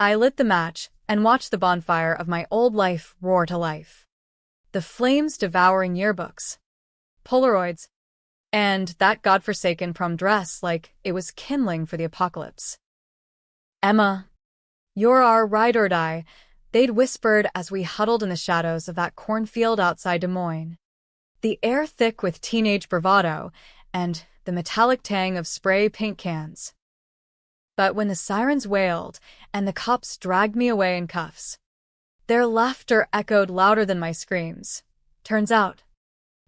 I lit the match and watched the bonfire of my old life roar to life. The flames devouring yearbooks, Polaroids, and that godforsaken prom dress like it was kindling for the apocalypse. "Emma, you're our ride or die," they'd whispered as we huddled in the shadows of that cornfield outside Des Moines. The air thick with teenage bravado and the metallic tang of spray paint cans. But when the sirens wailed and the cops dragged me away in cuffs, their laughter echoed louder than my screams. Turns out,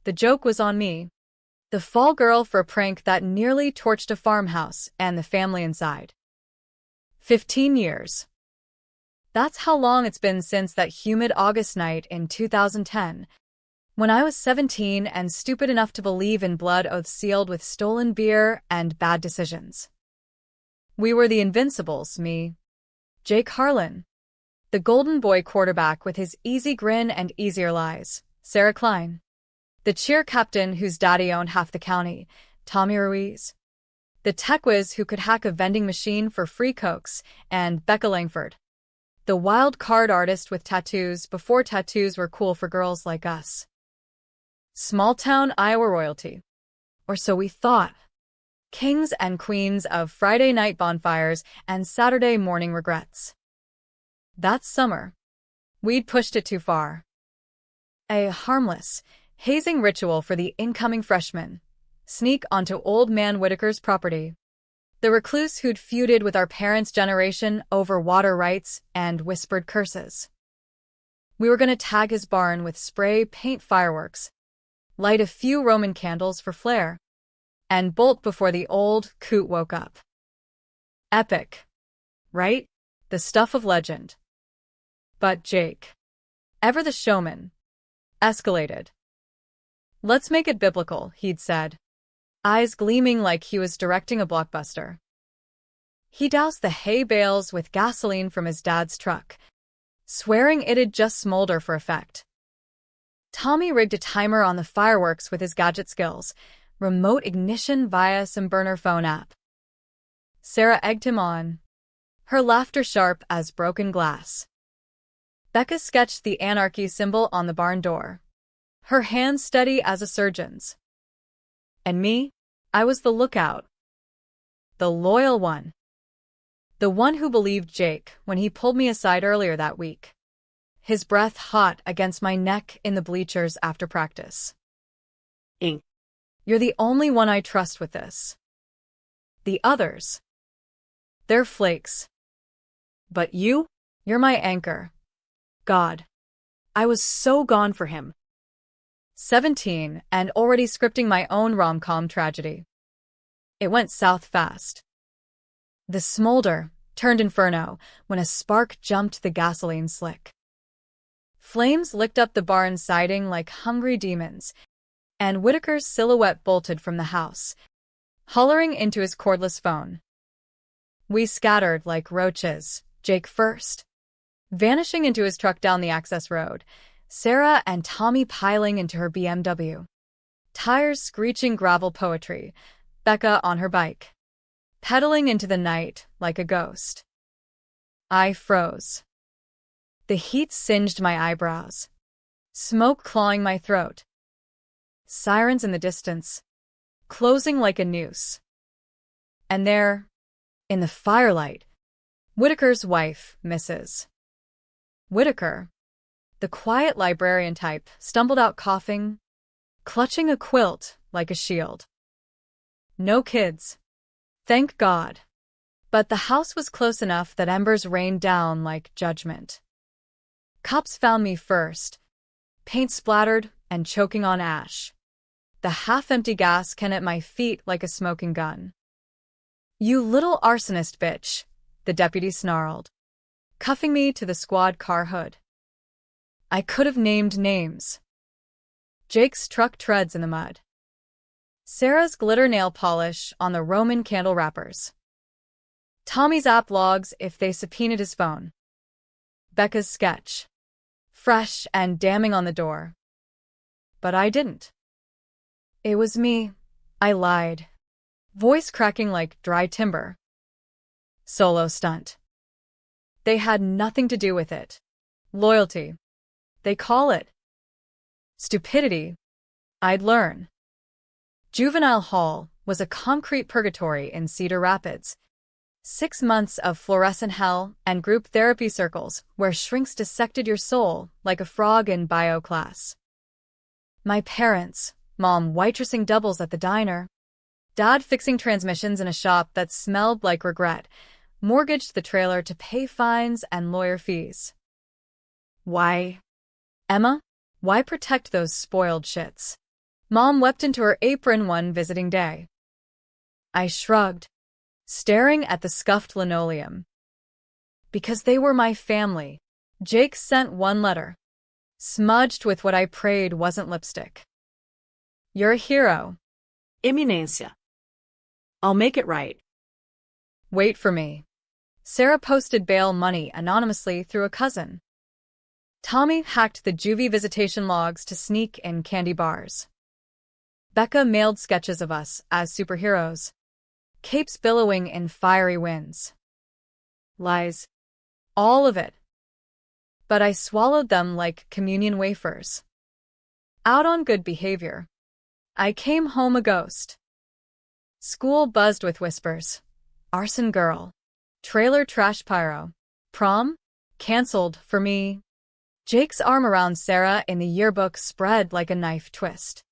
the joke was on me, the fall girl for a prank that nearly torched a farmhouse and the family inside. 15 years. That's how long it's been since that humid August night in 2010, when I was 17 and stupid enough to believe in blood oaths sealed with stolen beer and bad decisions. We were the Invincibles, me, Jake Harlan, the golden boy quarterback with his easy grin and easier lies, Sarah Klein, the cheer captain whose daddy owned half the county, Tommy Ruiz, the tech whiz who could hack a vending machine for free Cokes, and Becca Langford, the wild card artist with tattoos before tattoos were cool for girls like us. Small-town Iowa royalty. Or so we thought. Kings and queens of Friday night bonfires and Saturday morning regrets. That summer, we'd pushed it too far. A harmless, hazing ritual for the incoming freshmen. Sneak onto Old Man Whitaker's property. The recluse who'd feuded with our parents' generation over water rights and whispered curses. We were going to tag his barn with spray paint fireworks, light a few Roman candles for flair, and bolt before the old coot woke up. Epic, right? The stuff of legend. But Jake, ever the showman, escalated. "Let's make it biblical," he'd said, eyes gleaming like he was directing a blockbuster. He doused the hay bales with gasoline from his dad's truck, swearing it'd just smolder for effect. Tommy rigged a timer on the fireworks with his gadget skills, remote ignition via some burner phone app. Sarah egged him on, her laughter sharp as broken glass. Becca sketched the anarchy symbol on the barn door, her hands steady as a surgeon's. And me, I was the lookout. The loyal one. The one who believed Jake when he pulled me aside earlier that week, his breath hot against my neck in the bleachers after practice. "You're the only one I trust with this. The others, they're flakes. But you're my anchor." God, I was so gone for him. 17 and already scripting my own rom-com tragedy. It went south fast. The smolder turned inferno when a spark jumped the gasoline slick. Flames licked up the barn siding like hungry demons, and Whitaker's silhouette bolted from the house, hollering into his cordless phone. We scattered like roaches, Jake first, vanishing into his truck down the access road, Sarah and Tommy piling into her BMW. Tires screeching gravel poetry, Becca on her bike, pedaling into the night like a ghost. I froze. The heat singed my eyebrows, smoke clawing my throat. Sirens in the distance, closing like a noose. And there, in the firelight, Whitaker's wife, Mrs. Whitaker, the quiet librarian type, stumbled out coughing, clutching a quilt like a shield. No kids. Thank God. But the house was close enough that embers rained down like judgment. Cops found me first, paint splattered and choking on ash, the half-empty gas can at my feet like a smoking gun. "You little arsonist bitch," the deputy snarled, cuffing me to the squad car hood. I could have named names. Jake's truck treads in the mud. Sarah's glitter nail polish on the Roman candle wrappers. Tommy's app logs if they subpoenaed his phone. Becca's sketch, fresh and damning on the door. But I didn't. It was me. I lied, voice cracking like dry timber. Solo stunt. They had nothing to do with it. Loyalty. They call it. Stupidity. I'd learn. Juvenile hall was a concrete purgatory in Cedar Rapids. 6 months of fluorescent hell and group therapy circles where shrinks dissected your soul like a frog in bio class. My parents, mom waitressing doubles at the diner, dad fixing transmissions in a shop that smelled like regret, mortgaged the trailer to pay fines and lawyer fees. Why? Emma, why protect those spoiled shits? Mom wept into her apron one visiting day. I shrugged, staring at the scuffed linoleum. Because they were my family. Jake sent one letter, smudged with what I prayed wasn't lipstick. You're a hero. Eminencia. I'll make it right. Wait for me. Sarah posted bail money anonymously through a cousin. Tommy hacked the juvie visitation logs to sneak in candy bars. Becca mailed sketches of us as superheroes, capes billowing in fiery winds. Lies. All of it. But I swallowed them like communion wafers. Out on good behavior. I came home a ghost. School buzzed with whispers. Arson girl. Trailer trash pyro. Prom? Cancelled for me. Jake's arm around Sarah in the yearbook spread like a knife twist.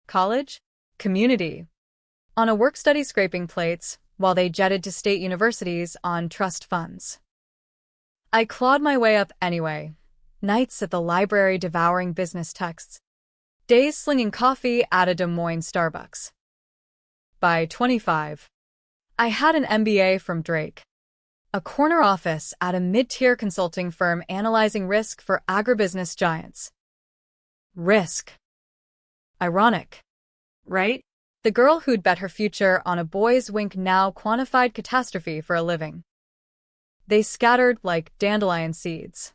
College? Community. On a work-study scraping plates while they jetted to state universities on trust funds. I clawed my way up anyway. Nights at the library devouring business texts. Days slinging coffee at a Des Moines Starbucks. By 25, I had an MBA from Drake. A corner office at a mid-tier consulting firm analyzing risk for agribusiness giants. Risk. Ironic. Right? The girl who'd bet her future on a boy's wink now quantified catastrophe for a living. They scattered like dandelion seeds.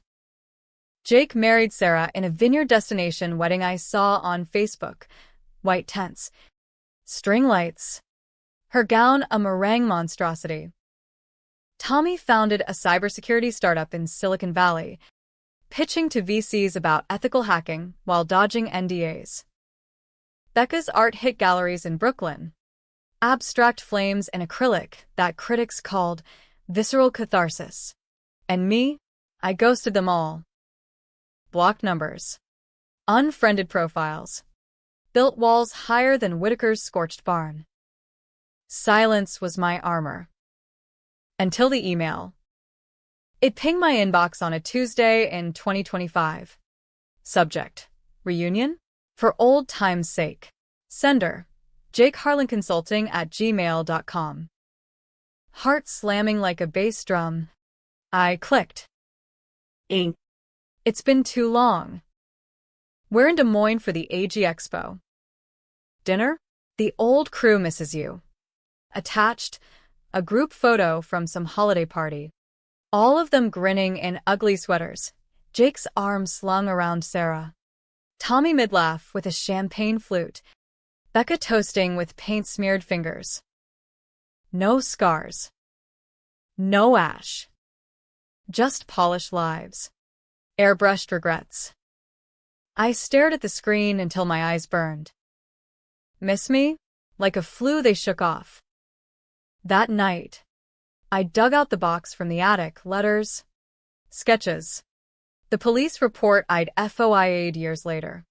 Jake married Sarah in a vineyard destination wedding I saw on Facebook. White tents. String lights. Her gown a meringue monstrosity. Tommy founded a cybersecurity startup in Silicon Valley, pitching to VCs about ethical hacking while dodging NDAs. Becca's art hit galleries in Brooklyn. Abstract flames in acrylic that critics called visceral catharsis. And me? I ghosted them all. Blocked numbers. Unfriended profiles. Built walls higher than Whitaker's scorched barn. Silence was my armor. Until the email. It pinged my inbox on a Tuesday in 2025. Subject: Reunion? For old time's sake. Sender: jakeharlanconsulting@gmail.com. Heart slamming like a bass drum. I clicked. Ink. It's been too long. We're in Des Moines for the AG Expo. Dinner? The old crew misses you. Attached, a group photo from some holiday party. All of them grinning in ugly sweaters. Jake's arm slung around Sarah. Tommy mid-laugh with a champagne flute. Becca toasting with paint-smeared fingers. No scars. No ash. Just polished lives. Airbrushed regrets. I stared at the screen until my eyes burned. Miss me? Like a flu they shook off. That night, I dug out the box from the attic, letters, sketches. The police report I'd FOIA'd years later.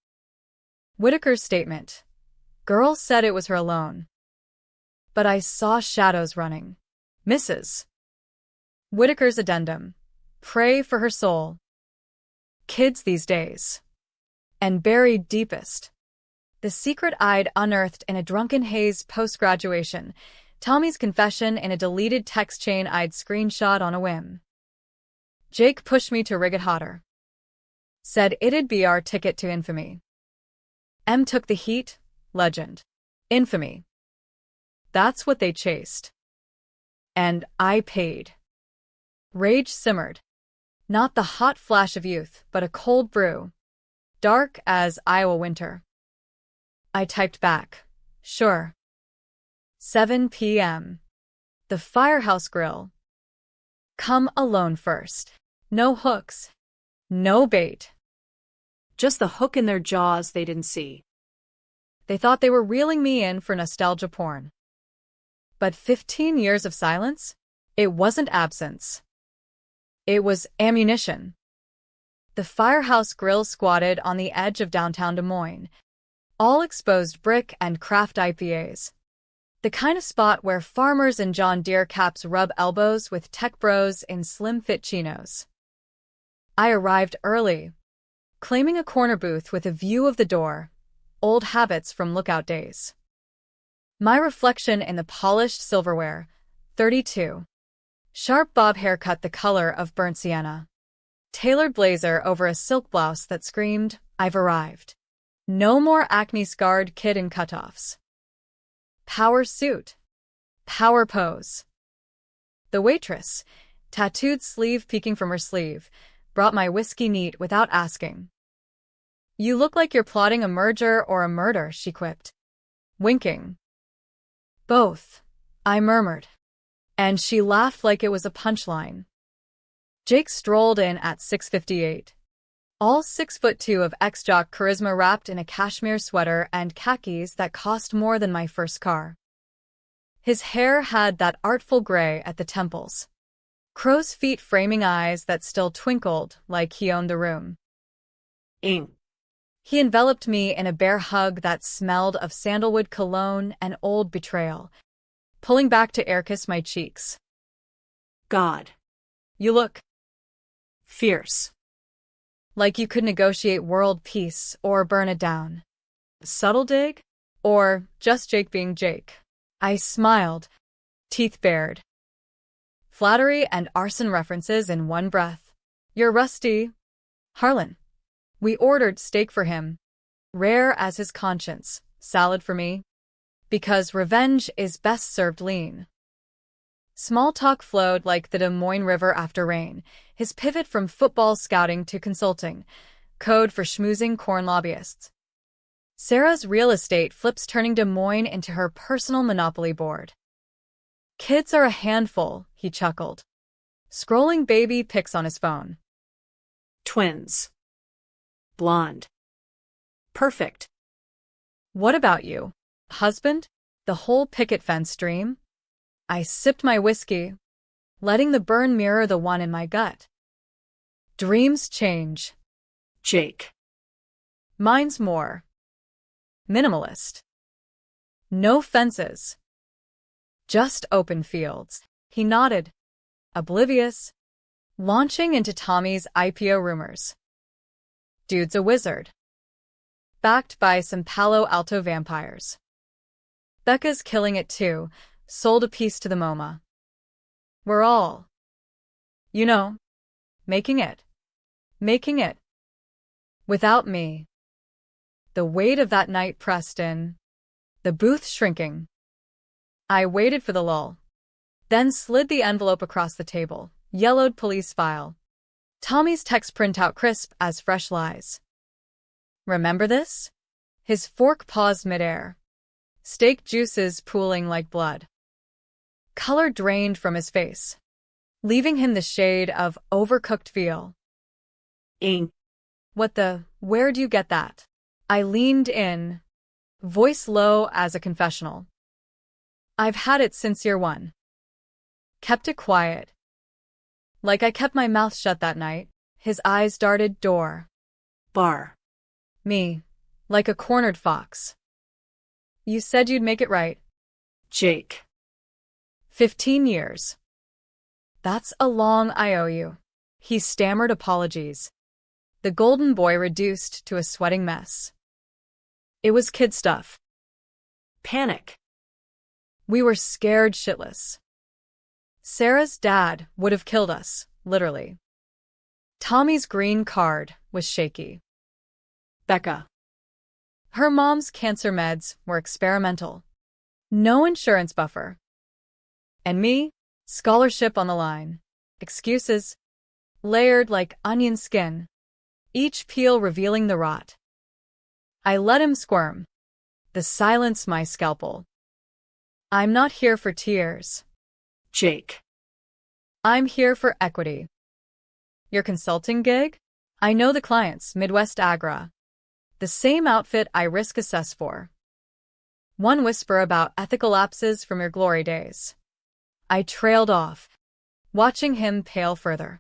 Whitaker's statement. Girl said it was her alone. But I saw shadows running. Mrs. Whitaker's addendum. Pray for her soul. Kids these days. And buried deepest. The secret I'd unearthed in a drunken haze post-graduation. Tommy's confession in a deleted text chain I'd screenshot on a whim. Jake pushed me to rig it hotter. Said it'd be our ticket to infamy. M took the heat, legend. Infamy. That's what they chased. And I paid. Rage simmered. Not the hot flash of youth, but a cold brew. Dark as Iowa winter. I typed back. Sure. 7 p.m. The Firehouse Grill. Come alone first. No hooks. No bait. Just the hook in their jaws they didn't see. They thought they were reeling me in for nostalgia porn. But 15 years of silence? It wasn't absence. It was ammunition. The firehouse grill squatted on the edge of downtown Des Moines, all exposed brick and craft IPAs. The kind of spot where farmers in John Deere caps rub elbows with tech bros in slim-fit chinos. I arrived early, claiming a corner booth with a view of the door, old habits from lookout days. My reflection in the polished silverware, 32. Sharp bob haircut the color of burnt sienna. Tailored blazer over a silk blouse that screamed, I've arrived. No more acne-scarred kid in cutoffs. Power suit. Power pose. The waitress, tattooed sleeve peeking from her sleeve, brought my whiskey neat without asking. You look like you're plotting a merger or a murder, she quipped. Winking. Both, I murmured. And she laughed like it was a punchline. Jake strolled in at 6:58. All 6'2" of ex-jock charisma wrapped in a cashmere sweater and khakis that cost more than my first car. His hair had that artful gray at the temples. Crow's feet framing eyes that still twinkled like he owned the room. Ing. He enveloped me in a bear hug that smelled of sandalwood cologne and old betrayal, pulling back to air-kiss my cheeks. God. You look Fierce. like you could negotiate world peace or burn it down. Subtle dig? Or just Jake being Jake? I smiled, teeth bared. Flattery and arson references in one breath. You're rusty. Harlan. We ordered steak for him, rare as his conscience, salad for me, because revenge is best served lean. Small talk flowed like the Des Moines River after rain, his pivot from football scouting to consulting, code for schmoozing corn lobbyists. Sarah's real estate flips turning Des Moines into her personal monopoly board. Kids are a handful, he chuckled, scrolling baby pics on his phone. Twins. Blonde. Perfect. What about you? Husband? The whole picket fence dream? I sipped my whiskey, letting the burn mirror the one in my gut. Dreams change. Jake. Mine's more minimalist. No fences. Just open fields. He nodded, oblivious, launching into Tommy's IPO rumors. Dude's a wizard. Backed by some Palo Alto vampires. Becca's killing it too, sold a piece to the MoMA. We're all, making it. Making it. Without me. The weight of that night pressed in. The booth shrinking. I waited for the lull. Then slid the envelope across the table. Yellowed police file. Tommy's text printout crisp as fresh lies. Remember this? His fork paused midair. Steak juices pooling like blood. Color drained from his face, leaving him the shade of overcooked veal. Ing. Where'd you get that? I leaned in, voice low as a confessional. I've had it since year one. Kept it quiet. Like I kept my mouth shut that night, his eyes darted door. Bar. Me, like a cornered fox. You said you'd make it right. Jake. 15 years. That's a long IOU. He stammered apologies. The golden boy reduced to a sweating mess. It was kid stuff. Panic. We were scared shitless. Sarah's dad would have killed us, literally. Tommy's green card was shaky. Becca. Her mom's cancer meds were experimental. No insurance buffer. And me, scholarship on the line. Excuses, layered like onion skin, each peel revealing the rot. I let him squirm. The silence my scalpel. I'm not here for tears. Jake. I'm here for equity. Your consulting gig? I know the clients, Midwest Agra. The same outfit I risk assess for. One whisper about ethical lapses from your glory days. I trailed off, watching him pale further.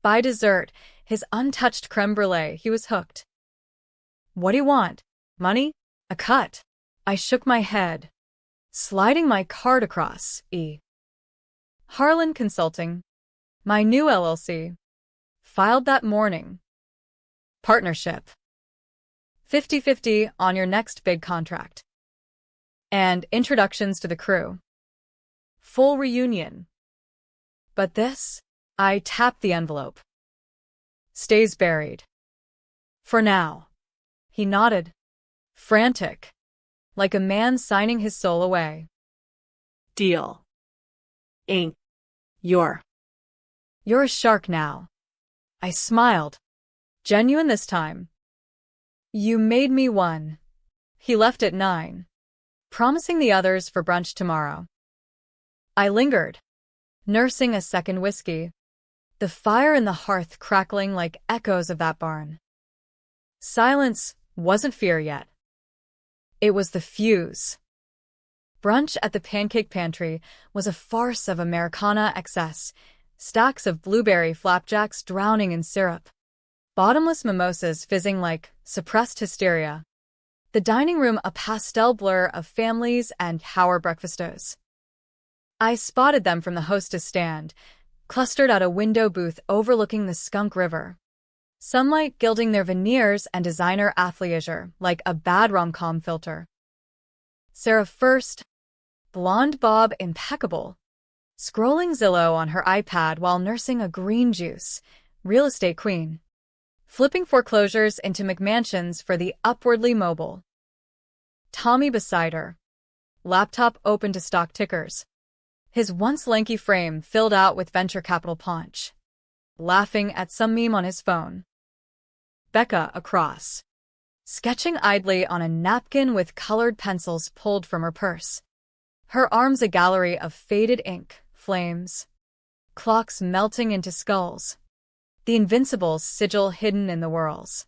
By dessert, his untouched creme brulee, he was hooked. What do you want? Money? A cut? I shook my head, sliding my card across. Harlan Consulting, my new LLC, filed that morning. Partnership. 50-50 on your next big contract. And introductions to the crew. Full reunion. But this, I tapped the envelope. Stays buried. For now. He nodded, frantic, like a man signing his soul away. Deal. Ink. You're a shark now. I smiled. Genuine this time. You made me one. He left at 9, promising the others for brunch tomorrow. I lingered, nursing a second whiskey, the fire in the hearth crackling like echoes of that barn. Silence wasn't fear yet. It was the fuse. Brunch at the Pancake Pantry was a farce of Americana excess, stacks of blueberry flapjacks drowning in syrup, bottomless mimosas fizzing like suppressed hysteria. The dining room a pastel blur of families and Howard breakfastos. I spotted them from the hostess stand, clustered at a window booth overlooking the Skunk River. Sunlight gilding their veneers and designer athleisure like a bad rom-com filter. Sarah first, blonde bob impeccable, scrolling Zillow on her iPad while nursing a green juice, real estate queen, flipping foreclosures into McMansions for the upwardly mobile. Tommy beside her, laptop open to stock tickers, his once lanky frame filled out with venture capital punch, laughing at some meme on his phone. Becca across, sketching idly on a napkin with colored pencils pulled from her purse. Her arms a gallery of faded ink, flames, clocks melting into skulls, the Invincible's sigil hidden in the whirls.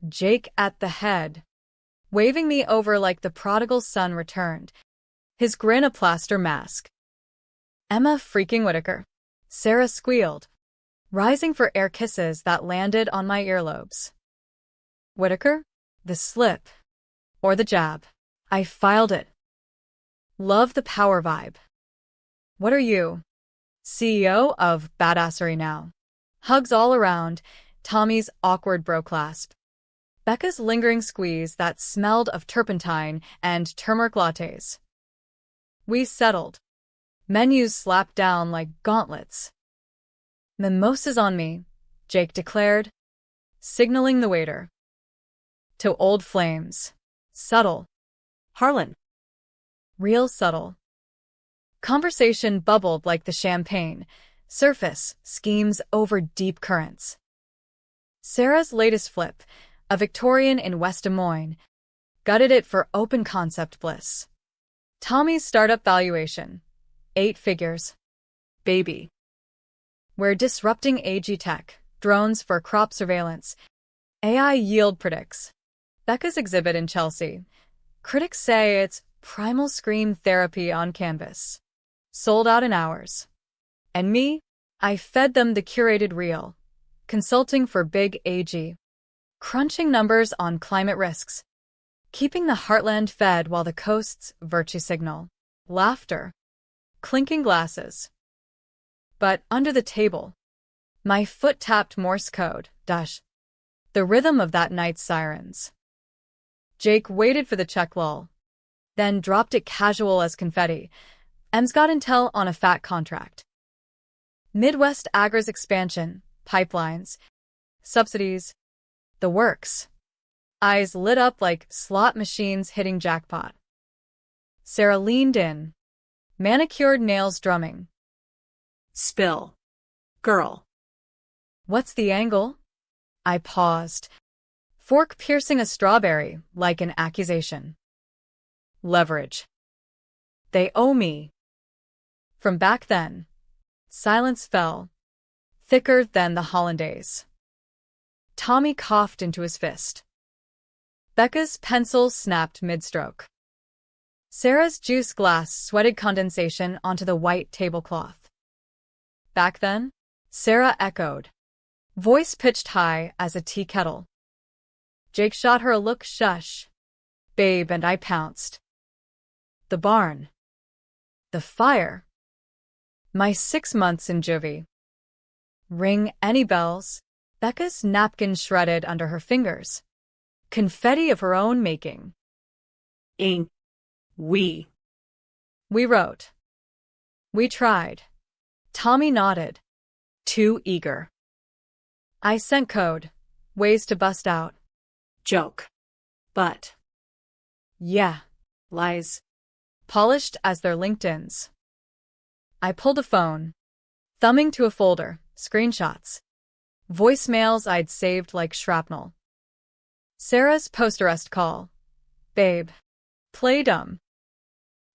Jake at the head, waving me over like the prodigal son returned, his grin a plaster mask. Emma freaking Whitaker. Sarah squealed, rising for air kisses that landed on my earlobes. Whitaker? The slip. Or the jab. I filed it. Love the power vibe. What are you? CEO of Badassery now. Hugs all around, Tommy's awkward bro clasp. Becca's lingering squeeze that smelled of turpentine and turmeric lattes. We settled. Menus slapped down like gauntlets. Mimosas on me, Jake declared, signaling the waiter. To old flames. Subtle. Harlan. Real subtle. Conversation bubbled like the champagne. Surface schemes over deep currents. Sarah's latest flip, a Victorian in West Des Moines, gutted it for open concept bliss. Tommy's startup valuation, 8 figures. Baby. We're disrupting AG tech, drones for crop surveillance. AI yield predicts. Becca's exhibit in Chelsea. Critics say it's primal scream therapy on canvas. Sold out in hours. And me? I fed them the curated reel. Consulting for big AG. Crunching numbers on climate risks. Keeping the heartland fed while the coasts virtue signal. Laughter. Clinking glasses. But under the table, my foot tapped Morse code, the rhythm of that night's sirens. Jake waited for the check lull, then dropped it casual as confetti. Em's got intel on a fat contract. Midwest Agra's expansion, pipelines, subsidies, the works. Eyes lit up like slot machines hitting jackpot. Sarah leaned in, manicured nails drumming. Spill. Girl. What's the angle? I paused, fork piercing a strawberry like an accusation. Leverage. They owe me. From back then. Silence fell, thicker than the hollandaise. Tommy coughed into his fist. Becca's pencil snapped mid-stroke. Sarah's juice glass sweated condensation onto the white tablecloth. Back then? Sarah echoed, voice pitched high as a tea kettle. Jake shot her a look. Shush, babe, and I pounced. The barn. The fire. My 6 months in juvie. Ring any bells? Becca's napkin shredded under her fingers. Confetti of her own making. Ing. We. We wrote. We tried. Tommy nodded. Too eager. I sent code. Ways to bust out. Joke. But. Yeah. Lies. Polished as their LinkedIns. I pulled a phone. Thumbing to a folder. Screenshots. Voicemails I'd saved like shrapnel. Sarah's post-arrest call. Babe. Play dumb.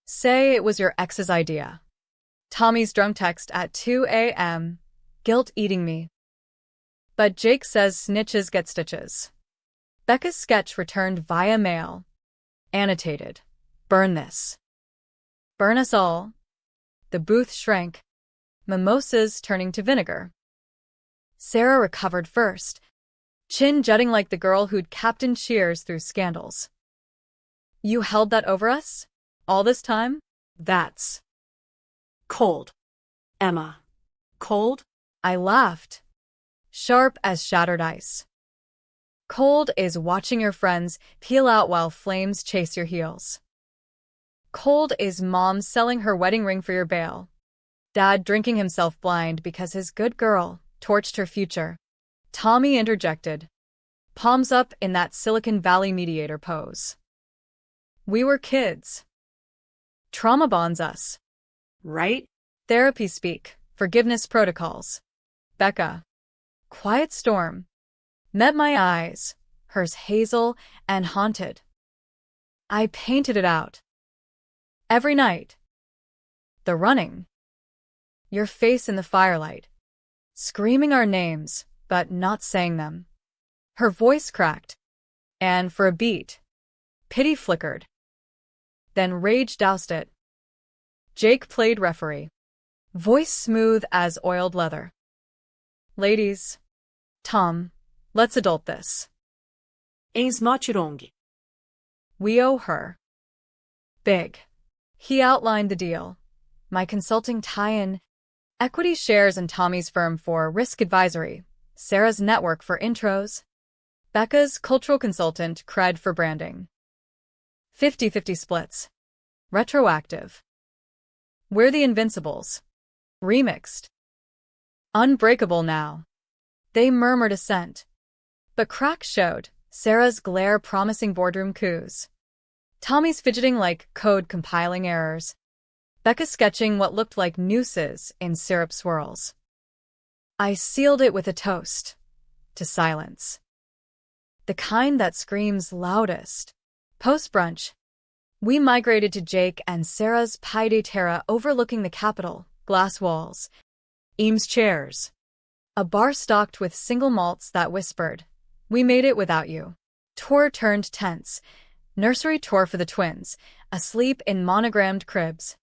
Say it was your ex's idea. Tommy's drunk text at 2 a.m. Guilt eating me. But Jake says snitches get stitches. Becca's sketch returned via mail. Annotated. Burn this. Burn us all. The booth shrank. Mimosas turning to vinegar. Sarah recovered first, chin jutting like the girl who'd captained Cheers through scandals. You held that over us? All this time? That's cold. Emma. Cold? I laughed, sharp as shattered ice. Cold is watching your friends peel out while flames chase your heels. Cold is mom selling her wedding ring for your bail. Dad drinking himself blind because his good girl torched her future. Tommy interjected, palms up in that Silicon Valley mediator pose. We were kids. Trauma bonds us. Right? Therapy speak, forgiveness protocols. Becca. Quiet storm. Met my eyes, hers hazel and haunted. I painted it out. Every night. The running. Your face in the firelight. Screaming our names, but not saying them. Her voice cracked. And for a beat, pity flickered. Then rage doused it. Jake played referee. Voice smooth as oiled leather. Ladies. Tom, let's adult this. Ens matirong. We owe her. Big. He outlined the deal. My consulting tie-in, equity shares in Tommy's firm for risk advisory, Sarah's network for intros, Becca's cultural consultant cred for branding. 50-50 splits. Retroactive. We're the Invincibles. Remixed. Unbreakable now. They murmured assent. But cracks showed, Sarah's glare promising boardroom coups. Tommy's fidgeting like code compiling errors. Becca sketching what looked like nooses in syrup swirls. I sealed it with a toast. To silence. The kind that screams loudest. Post-brunch. We migrated to Jake and Sarah's pied a terre overlooking the Capitol, glass walls. Eames chairs. A bar stocked with single malts that whispered, we made it without you. Tour turned tense. Nursery tour for the twins, asleep in monogrammed cribs.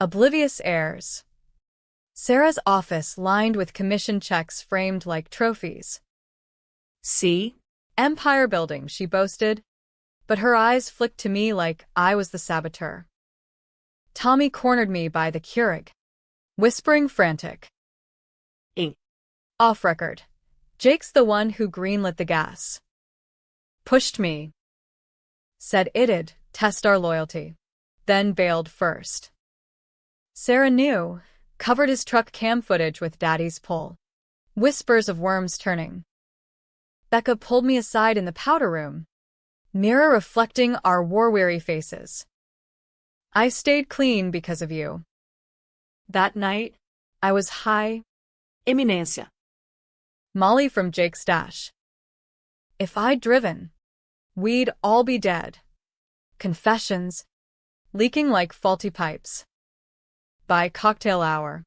Oblivious heirs. Sarah's office lined with commission checks framed like trophies. See? Empire building, she boasted. But her eyes flicked to me like I was the saboteur. Tommy cornered me by the Keurig, whispering frantic. Ing. Off record. Jake's the one who greenlit the gas. Pushed me. Said it'd test our loyalty. Then bailed first. Sarah knew, covered his truck cam footage with Daddy's pull. Whispers of worms turning. Becca pulled me aside in the powder room. Mirror reflecting our war-weary faces. I stayed clean because of you. That night, I was high. Eminência. Molly from Jake's stash. If I'd driven, we'd all be dead. Confessions, leaking like faulty pipes. By cocktail hour,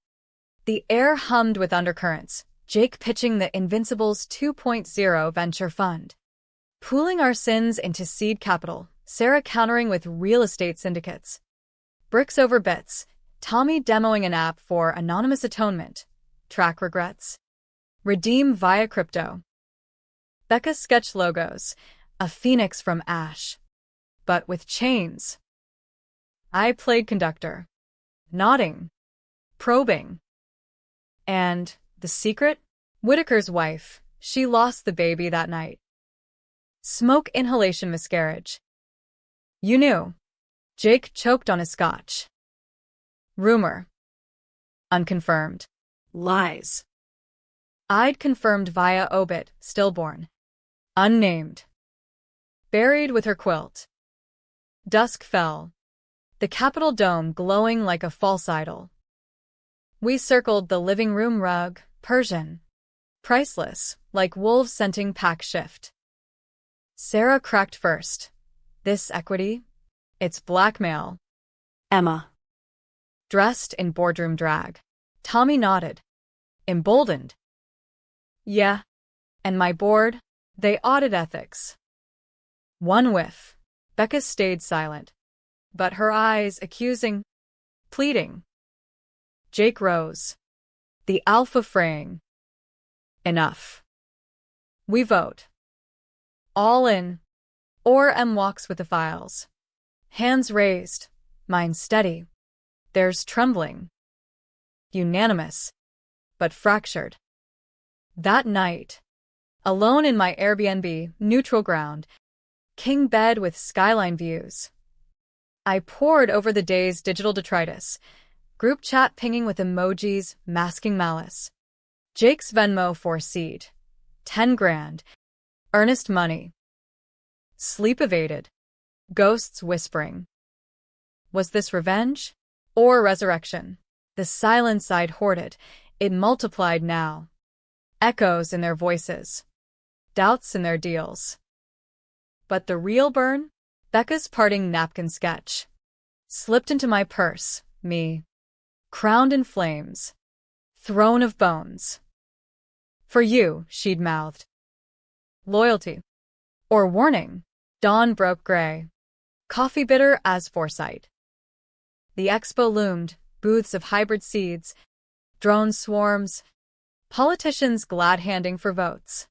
The air hummed with undercurrents, Jake pitching the Invincibles 2.0 venture fund. Pooling our sins into seed capital, Sarah countering with real estate syndicates. Bricks over bits, Tommy demoing an app for anonymous atonement. Track regrets. Redeem via crypto. Becca sketch logos, a phoenix from ash. But with chains. I played conductor. Nodding. Probing. And the secret? Whitaker's wife, she lost the baby that night. Smoke inhalation miscarriage. You knew. Jake choked on his scotch. Rumor. Unconfirmed. Lies. I'd confirmed via obit, stillborn. Unnamed. Buried with her quilt. Dusk fell. The Capitol dome glowing like a false idol. We circled the living room rug, Persian. Priceless, like wolves scenting pack shift. Sarah cracked first. This equity? It's blackmail. Emma. Dressed in boardroom drag. Tommy nodded. Emboldened. Yeah. And my board? They audit ethics. One whiff. Becca stayed silent. But her eyes accusing. Pleading. Jake rose. The alpha fraying. Enough. We vote. All in. Or M walks with the files. Hands raised. Mine steady. Theirs trembling. Unanimous. But fractured. That night. Alone in my Airbnb, neutral ground. King bed with skyline views. I pored over the day's digital detritus. Group chat pinging with emojis, masking malice. Jake's Venmo for seed. 10 grand. Earnest money. Sleep evaded. Ghosts whispering. Was this revenge? Or resurrection? The silence I'd hoarded, it multiplied now. Echoes in their voices. Doubts in their deals. But the real burn? Becca's parting napkin sketch. Slipped into my purse, me. Crowned in flames. Throne of bones. For you, she'd mouthed. Loyalty. Or warning. Dawn broke gray. Coffee bitter as foresight. The expo loomed, booths of hybrid seeds, drone swarms, politicians glad-handing for votes.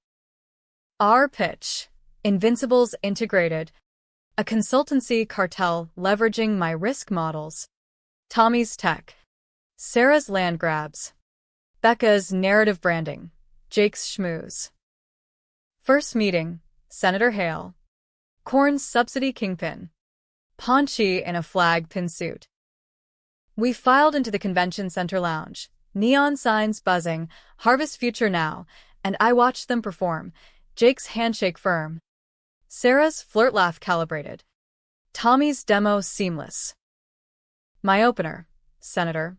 Our pitch, Invincibles integrated, a consultancy cartel leveraging my risk models. Tommy's tech. Sarah's land grabs. Becca's narrative branding. Jake's schmooze. First meeting, Senator Hale. Corn's subsidy kingpin. Paunchy in a flag pin suit. We filed into the convention center lounge, neon signs buzzing, Harvest Future Now, and I watched them perform, Jake's handshake firm. Sarah's flirt laugh calibrated. Tommy's demo seamless. My opener, Senator.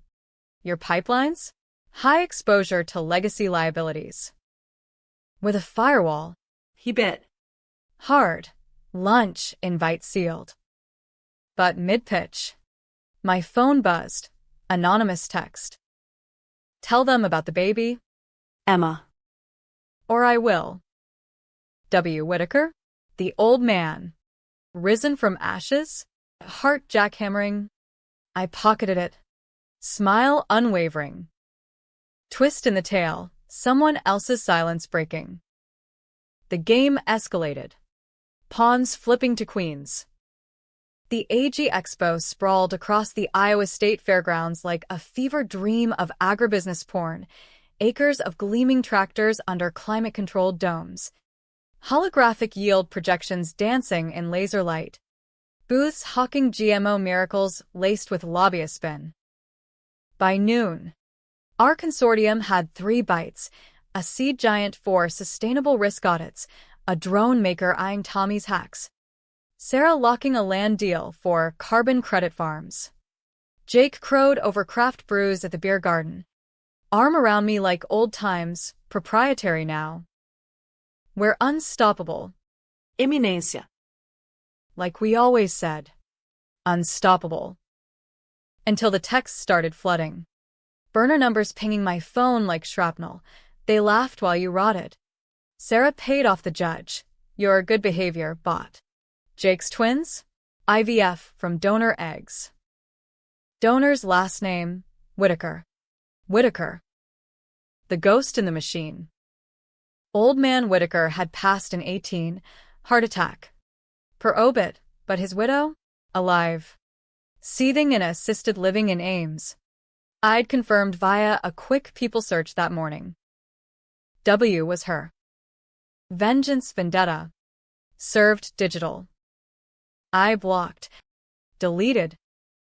Your pipelines? High exposure to legacy liabilities. With a firewall. He bit. Hard. Lunch invite sealed. But mid-pitch. My phone buzzed. Anonymous text. Tell them about the baby. Emma. Or I will. W. Whitaker? The old man. Risen from ashes? Heart jackhammering. I pocketed it. Smile unwavering. Twist in the tail, someone else's silence breaking. The game escalated. Pawns flipping to queens. The AG Expo sprawled across the Iowa State Fairgrounds like a fever dream of agribusiness porn, acres of gleaming tractors under climate-controlled domes. Holographic yield projections dancing in laser light. Booths hawking GMO miracles laced with lobbyist spin. By noon, our consortium had 3 bites, a seed giant for sustainable risk audits, a drone maker eyeing Tommy's hacks, Sarah locking a land deal for carbon credit farms. Jake crowed over craft brews at the beer garden. Arm around me like old times, proprietary now. We're unstoppable. Immunasia. Like we always said. Unstoppable. Until the texts started flooding. Burner numbers pinging my phone like shrapnel. They laughed while you rotted. Sarah paid off the judge. Your good behavior bought. Jake's twins? IVF from donor eggs. Donor's last name, Whitaker. Whitaker. The ghost in the machine. Old man Whitaker had passed in 18, heart attack. Per obit, but his widow? Alive. Seething in assisted living in Ames. I'd confirmed via a quick people search that morning. W was her. Vengeance Vendetta. Served digital. I blocked. Deleted.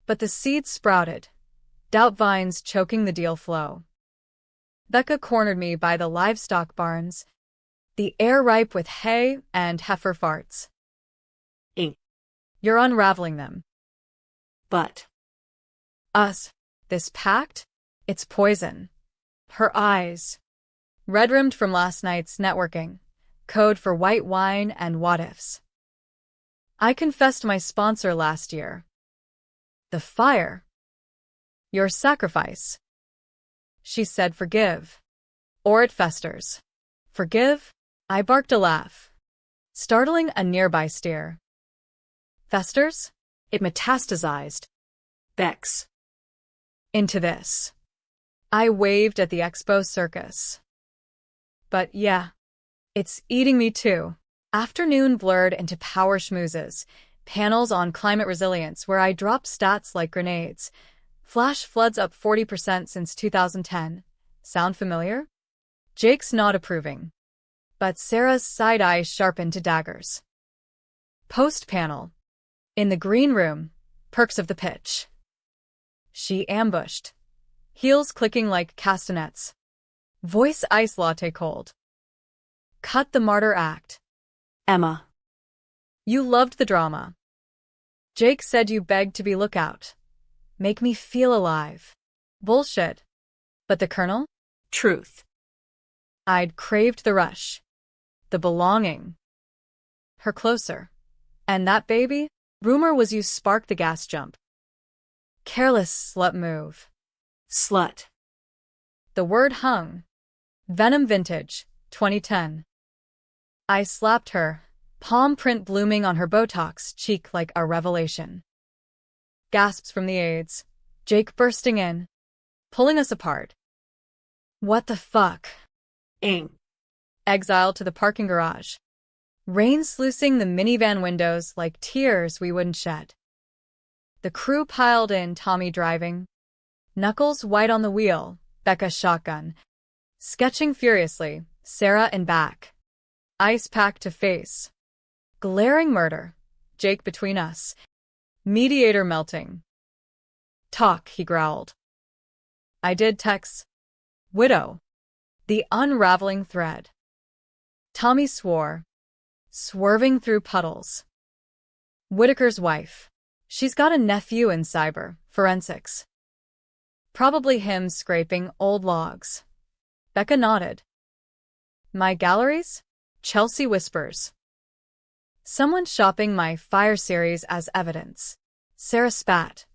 But the seeds sprouted. Doubt vines choking the deal flow. Becca cornered me by the livestock barns. The air ripe with hay and heifer farts. Ink. You're unraveling them. But. Us. This pact? It's poison. Her eyes. Red-rimmed from last night's networking. Code for white wine and what-ifs. I confessed my sponsor last year. The fire. Your sacrifice. She said forgive. Or it festers. Forgive? I barked a laugh, startling a nearby steer. Festers? It metastasized. Bex. Into this. I waved at the expo circus. But yeah, it's eating me too. Afternoon blurred into power schmoozes, panels on climate resilience where I dropped stats like grenades. Flash floods up 40% since 2010. Sound familiar? Jake's not approving. But Sarah's side eye sharpened to daggers. Post panel. In the green room, perks of the pitch. She ambushed. Heels clicking like castanets. Voice ice latte cold. Cut the martyr act. Emma. You loved the drama. Jake said you begged to be lookout. Make me feel alive. Bullshit. But the Colonel? Truth. I'd craved the rush. The belonging. Her closer. And that baby? Rumor was you sparked the gas jump. Careless slut move. Slut. The word hung. Venom Vintage, 2010. I slapped her, palm print blooming on her Botox cheek like a revelation. Gasps from the aides. Jake bursting in, pulling us apart. What the fuck? Ing. Exiled to the parking garage. Rain sluicing the minivan windows like tears we wouldn't shed. The crew piled in, Tommy driving. Knuckles white on the wheel, Becca shotgun. Sketching furiously, Sarah in back. Ice pack to face. Glaring murder, Jake between us. Mediator melting. Talk, he growled. I did text. Widow. The unraveling thread. Tommy swore, swerving through puddles. Whitaker's wife. She's got a nephew in cyber, forensics. Probably him scraping old logs. Becca nodded. My galleries? Chelsea whispers. Someone shopping my fire series as evidence. Sarah spat.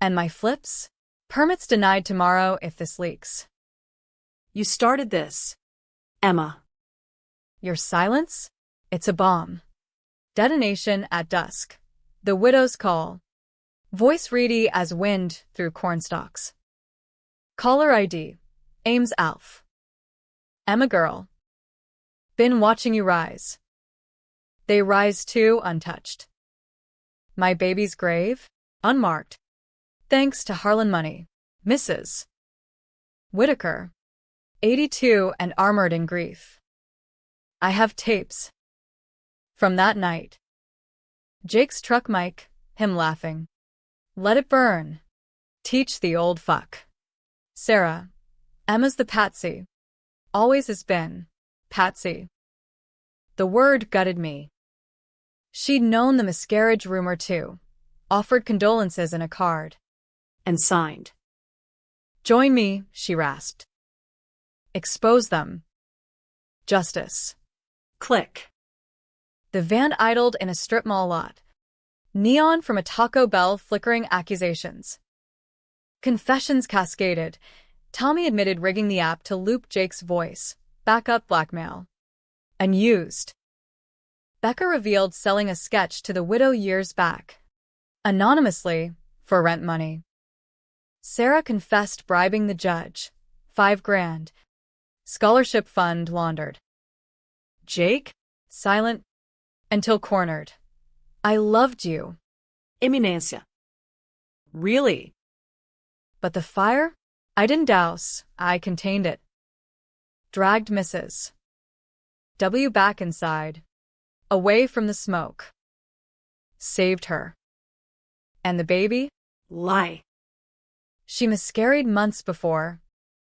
And my flips? Permits denied tomorrow if this leaks. You started this. Emma. Your silence? It's a bomb. Detonation at dusk. The widow's call. Voice reedy as wind through cornstalks. Caller ID. Ames Alf. Emma girl. Been watching you rise. They rise too, untouched. My baby's grave? Unmarked. Thanks to Harlan money. Mrs. Whitaker. 82 and armored in grief. I have tapes. From that night. Jake's truck mic, him laughing. Let it burn. Teach the old fuck. Sarah. Emma's the patsy. Always has been. Patsy. The word gutted me. She'd known the miscarriage rumor too. Offered condolences in a card. And signed. Join me, she rasped. Expose them. Justice. Click. The van idled in a strip mall lot. Neon from a Taco Bell flickering accusations. Confessions cascaded. Tommy admitted rigging the app to loop Jake's voice. Backup blackmail. Unused. Becca revealed selling a sketch to the widow years back. Anonymously, for rent money. Sarah confessed bribing the judge. $5,000. Scholarship fund laundered. Jake? Silent. Until cornered. I loved you. Imminência. Really? But the fire? I didn't douse, I contained it. Dragged Mrs. W back inside. Away from the smoke. Saved her. And the baby? Lie. She miscarried months before.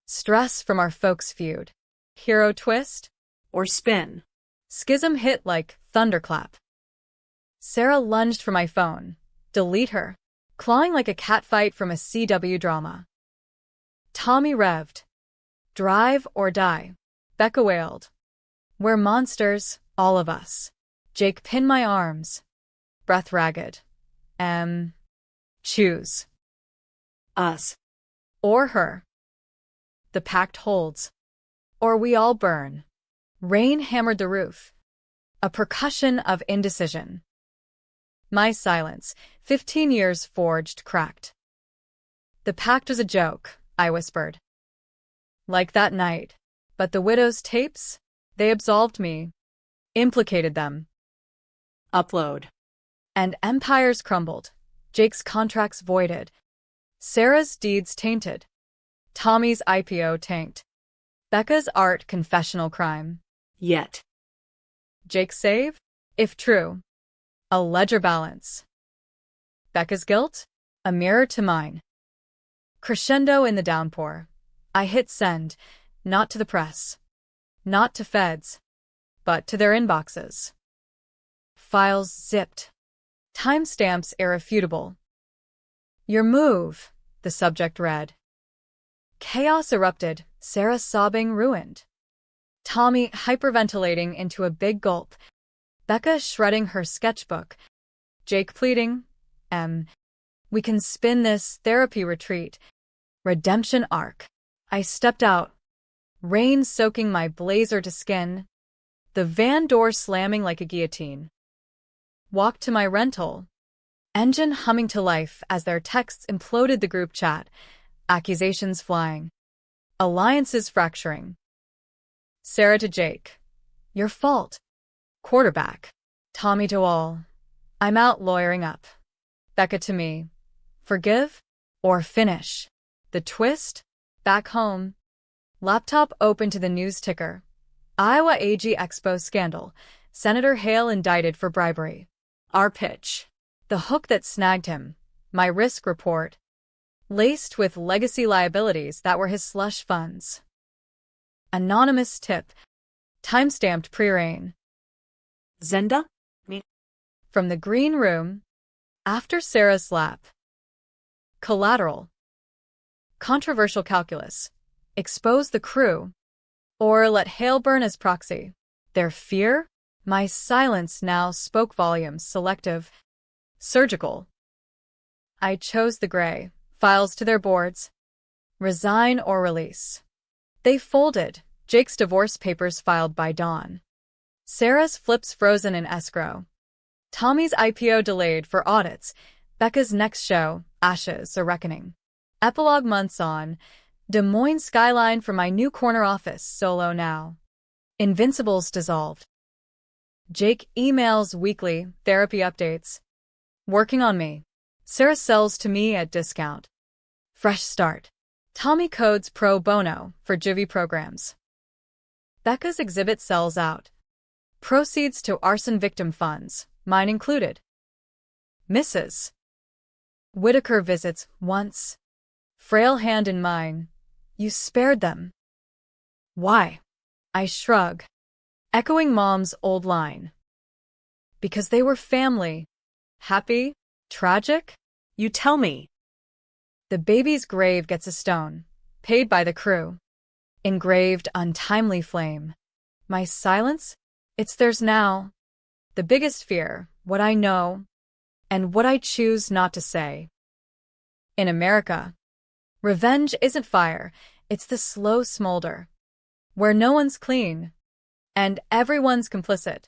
Stress from our folks' feud. Hero twist? Or spin. Schism hit like thunderclap. Sarah lunged for my phone. Delete her. Clawing like a catfight from a CW drama. Tommy revved. Drive or die. Becca wailed. We're monsters, all of us. Jake pinned my arms. Breath ragged. Choose. Us. Or her. The pact holds. Or we all burn. Rain hammered the roof. A percussion of indecision. My silence, 15 years forged, cracked. The pact was a joke, I whispered. Like that night. But the widow's tapes? They absolved me. Implicated them. Upload. And empires crumbled. Jake's contracts voided. Sarah's deeds tainted. Tommy's IPO tanked. Becca's art confessional crime. Yet. Jake's save? If true. A ledger balance. Becca's guilt? A mirror to mine. Crescendo in the downpour. I hit send, not to the press. Not to feds. But to their inboxes. Files zipped. Timestamps irrefutable. Your move, the subject read. Chaos erupted, Sarah sobbing ruined. Tommy hyperventilating into a big gulp. Becca shredding her sketchbook. Jake pleading, we can spin this therapy retreat. Redemption arc. I stepped out. Rain soaking my blazer to skin. The van door slamming like a guillotine. Walked to my rental. Engine humming to life as their texts imploded the group chat. Accusations flying. Alliances fracturing. Sarah to Jake. Your fault. Quarterback. Tommy to all. I'm out lawyering up. Becca to me. Forgive or finish. The twist? Back home. Laptop open to the news ticker. Iowa AG Expo scandal. Senator Hale indicted for bribery. Our pitch. The hook that snagged him. My risk report. Laced with legacy liabilities that were his slush funds. Anonymous tip. Timestamped pre-rain. Zenda? Me. From the green room. After Sarah's lap. Collateral. Controversial calculus. Expose the crew. Or let Hale burn as proxy. Their fear? My silence now spoke volumes. Selective. Surgical. I chose the gray. Files to their boards. Resign or release. They folded. Jake's divorce papers filed by dawn. Sarah's flips frozen in escrow. Tommy's IPO delayed for audits. Becca's next show, Ashes, a Reckoning. Epilogue months on. Des Moines skyline for my new corner office, solo now. Invincibles dissolved. Jake emails weekly, therapy updates. Working on me. Sarah sells to me at discount. Fresh start. Tommy codes pro bono for juvie programs. Becca's exhibit sells out. Proceeds to arson victim funds, mine included. Mrs. Whitaker visits once. Frail hand in mine. You spared them. Why? I shrug. Echoing Mom's old line. Because they were family. Happy? Tragic? You tell me. The baby's grave gets a stone. Paid by the crew. Engraved untimely flame. My silence? It's theirs now. The biggest fear, what I know, and what I choose not to say. In America, revenge isn't fire, It's the slow smolder, where no one's clean, and everyone's complicit.